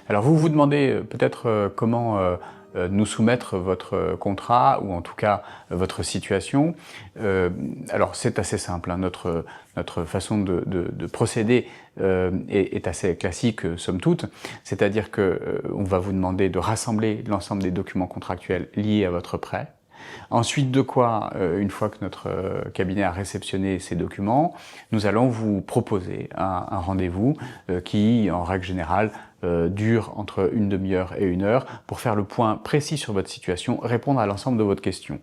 Alors vous vous demandez peut-être comment nous soumettre votre contrat ou en tout cas votre situation. Alors c'est assez simple, hein. Notre façon de procéder est assez classique somme toute, c'est-à-dire que on va vous demander de rassembler l'ensemble des documents contractuels liés à votre prêt. Ensuite de quoi, une fois que notre cabinet a réceptionné ces documents, nous allons vous proposer un rendez-vous qui, en règle générale, dure entre une demi-heure et 1 heure pour faire le point précis sur votre situation, répondre à l'ensemble de votre question.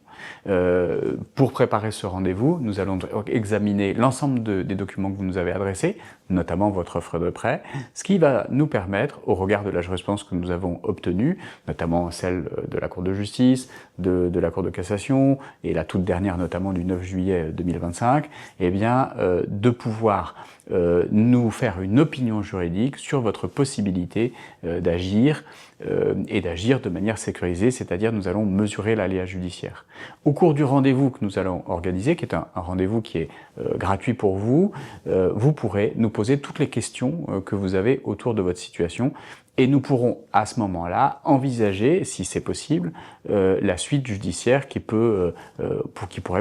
Pour préparer ce rendez-vous, nous allons examiner l'ensemble des documents que vous nous avez adressés, notamment votre offre de prêt, ce qui va nous permettre, au regard de la jurisprudence que nous avons obtenue, notamment celle de la Cour de justice, de la Cour de cassation, et la toute dernière notamment du 9 juillet 2025, eh bien, de pouvoir nous faire une opinion juridique sur votre possibilité d'agir et d'agir de manière sécurisée, c'est-à-dire nous allons mesurer l'aléa judiciaire. Au cours du rendez-vous que nous allons organiser, qui est un rendez-vous qui est gratuit pour vous, vous pourrez nous poser toutes les questions que vous avez autour de votre situation et nous pourrons à ce moment-là envisager, si c'est possible, la suite judiciaire qui pourrait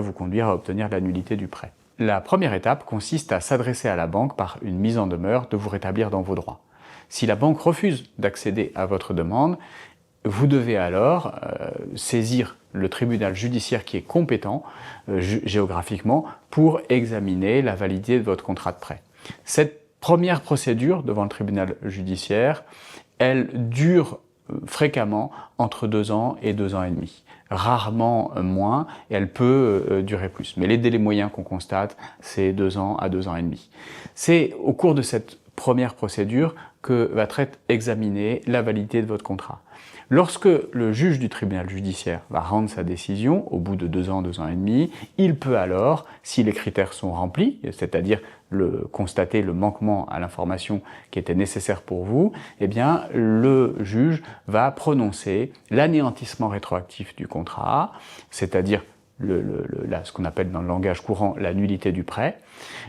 vous conduire à obtenir la nullité du prêt. La première étape consiste à s'adresser à la banque par une mise en demeure de vous rétablir dans vos droits. Si la banque refuse d'accéder à votre demande, vous devez alors saisir le tribunal judiciaire qui est compétent géographiquement pour examiner la validité de votre contrat de prêt. Cette première procédure devant le tribunal judiciaire, elle dure fréquemment entre 2 ans et 2 ans et demi. Rarement moins, et elle peut durer plus. Mais les délais moyens qu'on constate, c'est 2 ans à 2 ans et demi. C'est au cours de cette première procédure que va être examinée la validité de votre contrat. Lorsque le juge du tribunal judiciaire va rendre sa décision, au bout de 2 ans, 2 ans et demi, il peut alors, si les critères sont remplis, c'est-à-dire constater le manquement à l'information qui était nécessaire pour vous, eh bien, le juge va prononcer l'anéantissement rétroactif du contrat, c'est-à-dire ce qu'on appelle dans le langage courant la nullité du prêt.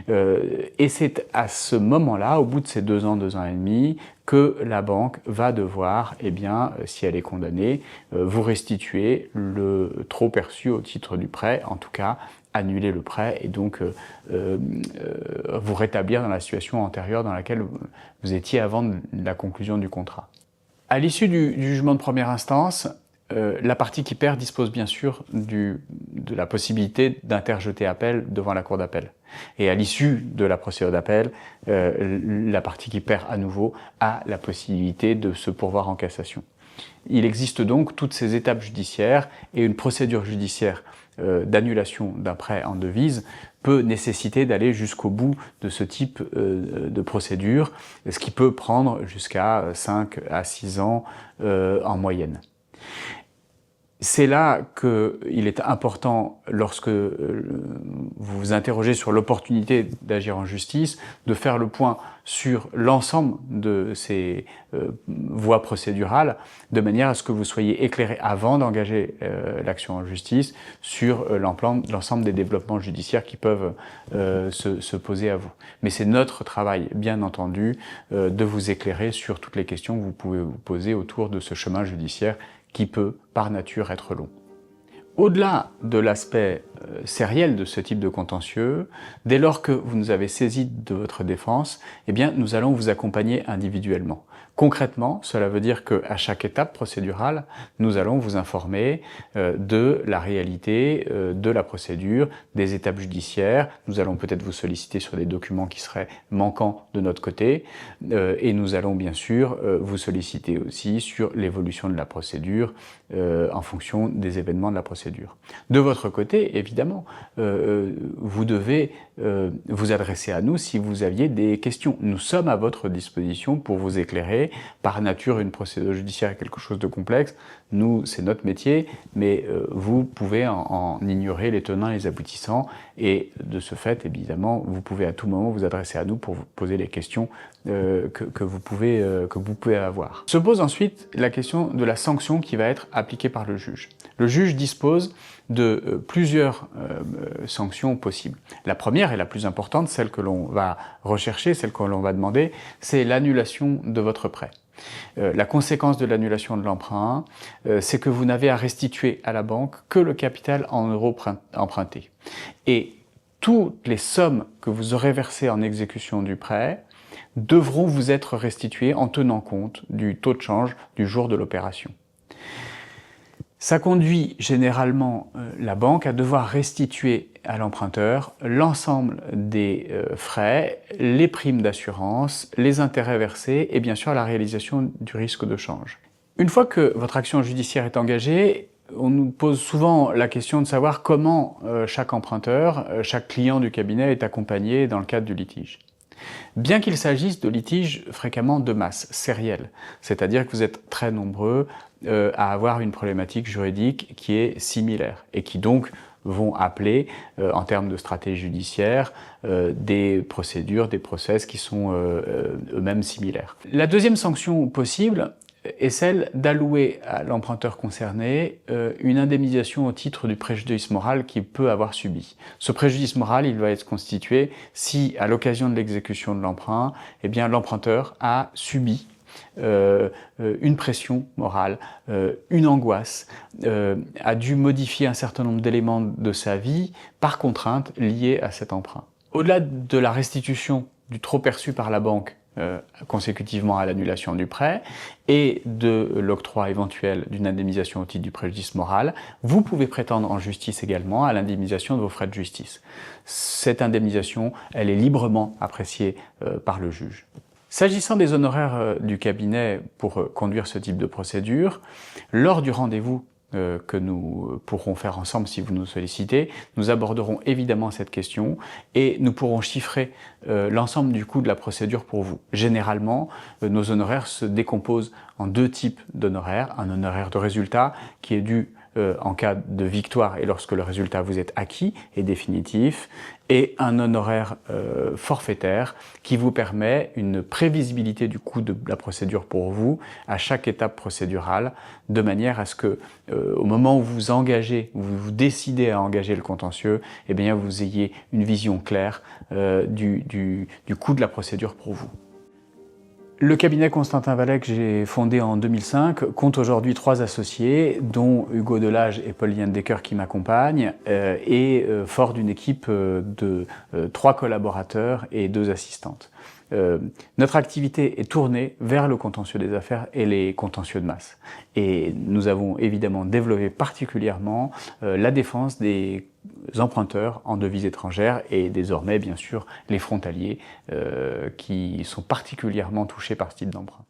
Et c'est à ce moment-là, au bout de ces 2 ans, 2 ans et demi, que la banque va devoir, eh bien, si elle est condamnée, vous restituer le trop perçu au titre du prêt, en tout cas annuler le prêt et donc vous rétablir dans la situation antérieure dans laquelle vous étiez avant la conclusion du contrat. À l'issue du jugement de première instance, la partie qui perd dispose bien sûr de la possibilité d'interjeter appel devant la cour d'appel. Et à l'issue de la procédure d'appel, la partie qui perd à nouveau a la possibilité de se pourvoir en cassation. Il existe donc toutes ces étapes judiciaires et une procédure judiciaire d'annulation d'un prêt en devise peut nécessiter d'aller jusqu'au bout de ce type de procédure, ce qui peut prendre jusqu'à 5 à 6 ans en moyenne. C'est là qu'il est important, lorsque vous vous interrogez sur l'opportunité d'agir en justice, de faire le point sur l'ensemble de ces voies procédurales, de manière à ce que vous soyez éclairé avant d'engager l'action en justice sur l'ensemble des développements judiciaires qui peuvent se poser à vous. Mais c'est notre travail, bien entendu, de vous éclairer sur toutes les questions que vous pouvez vous poser autour de ce chemin judiciaire qui peut, par nature, être long. Au-delà de l'aspect sériel de ce type de contentieux, dès lors que vous nous avez saisi de votre défense, eh bien, nous allons vous accompagner individuellement. Concrètement, cela veut dire qu'à chaque étape procédurale, nous allons vous informer de la réalité de la procédure, des étapes judiciaires. Nous allons peut-être vous solliciter sur des documents qui seraient manquants de notre côté et nous allons bien sûr vous solliciter aussi sur l'évolution de la procédure en fonction des événements de la procédure. De votre côté, évidemment, vous devez vous adresser à nous si vous aviez des questions. Nous sommes à votre disposition pour vous éclairer. Par nature, une procédure judiciaire est quelque chose de complexe. Nous, c'est notre métier, mais vous pouvez en ignorer les tenants et les aboutissants. Et de ce fait, évidemment, vous pouvez à tout moment vous adresser à nous pour vous poser les questions que vous pouvez avoir. Se pose ensuite la question de la sanction qui va être appliquée par le juge. Le juge dispose de plusieurs sanctions possibles. La première et la plus importante, celle que l'on va rechercher, celle que l'on va demander, c'est l'annulation de votre prêt. La conséquence de l'annulation de l'emprunt, c'est que vous n'avez à restituer à la banque que le capital en euros empruntés. Et toutes les sommes que vous aurez versées en exécution du prêt devront vous être restituées en tenant compte du taux de change du jour de l'opération. Ça conduit généralement la banque à devoir restituer à l'emprunteur l'ensemble des frais, les primes d'assurance, les intérêts versés et bien sûr la réalisation du risque de change. Une fois que votre action judiciaire est engagée, on nous pose souvent la question de savoir comment chaque emprunteur, chaque client du cabinet est accompagné dans le cadre du litige. Bien qu'il s'agisse de litiges fréquemment de masse, sériels, c'est-à-dire que vous êtes très nombreux à avoir une problématique juridique qui est similaire et qui donc vont appeler, en termes de stratégie judiciaire, des procédures, des process qui sont eux-mêmes similaires. La deuxième sanction possible est celle d'allouer à l'emprunteur concerné une indemnisation au titre du préjudice moral qu'il peut avoir subi. Ce préjudice moral, il va être constitué si, à l'occasion de l'exécution de l'emprunt, eh bien l'emprunteur a subi une pression morale, une angoisse, a dû modifier un certain nombre d'éléments de sa vie par contrainte liée à cet emprunt. Au-delà de la restitution du trop perçu par la banque consécutivement à l'annulation du prêt et de l'octroi éventuel d'une indemnisation au titre du préjudice moral, vous pouvez prétendre en justice également à l'indemnisation de vos frais de justice. Cette indemnisation, elle est librement appréciée par le juge. S'agissant des honoraires du cabinet pour conduire ce type de procédure, lors du rendez-vous que nous pourrons faire ensemble si vous nous sollicitez, nous aborderons évidemment cette question et nous pourrons chiffrer l'ensemble du coût de la procédure pour vous. Généralement, nos honoraires se décomposent en deux types d'honoraires. Un honoraire de résultat qui est dû en cas de victoire et lorsque le résultat vous est acquis et définitif, et un honoraire forfaitaire qui vous permet une prévisibilité du coût de la procédure pour vous à chaque étape procédurale, de manière à ce que au moment où vous engagez, où vous décidez à engager le contentieux, eh bien vous ayez une vision claire du coût de la procédure pour vous. Le cabinet Constantin Vallet que j'ai fondé en 2005 compte aujourd'hui 3 associés, dont Hugo Delage et Paul Liendecker qui m'accompagnent, et fort d'une équipe de 3 collaborateurs et 2 assistantes. Notre activité est tournée vers le contentieux des affaires et les contentieux de masse. Et nous avons évidemment développé particulièrement la défense des emprunteurs en devises étrangères et désormais bien sûr les frontaliers qui sont particulièrement touchés par ce type d'emprunt.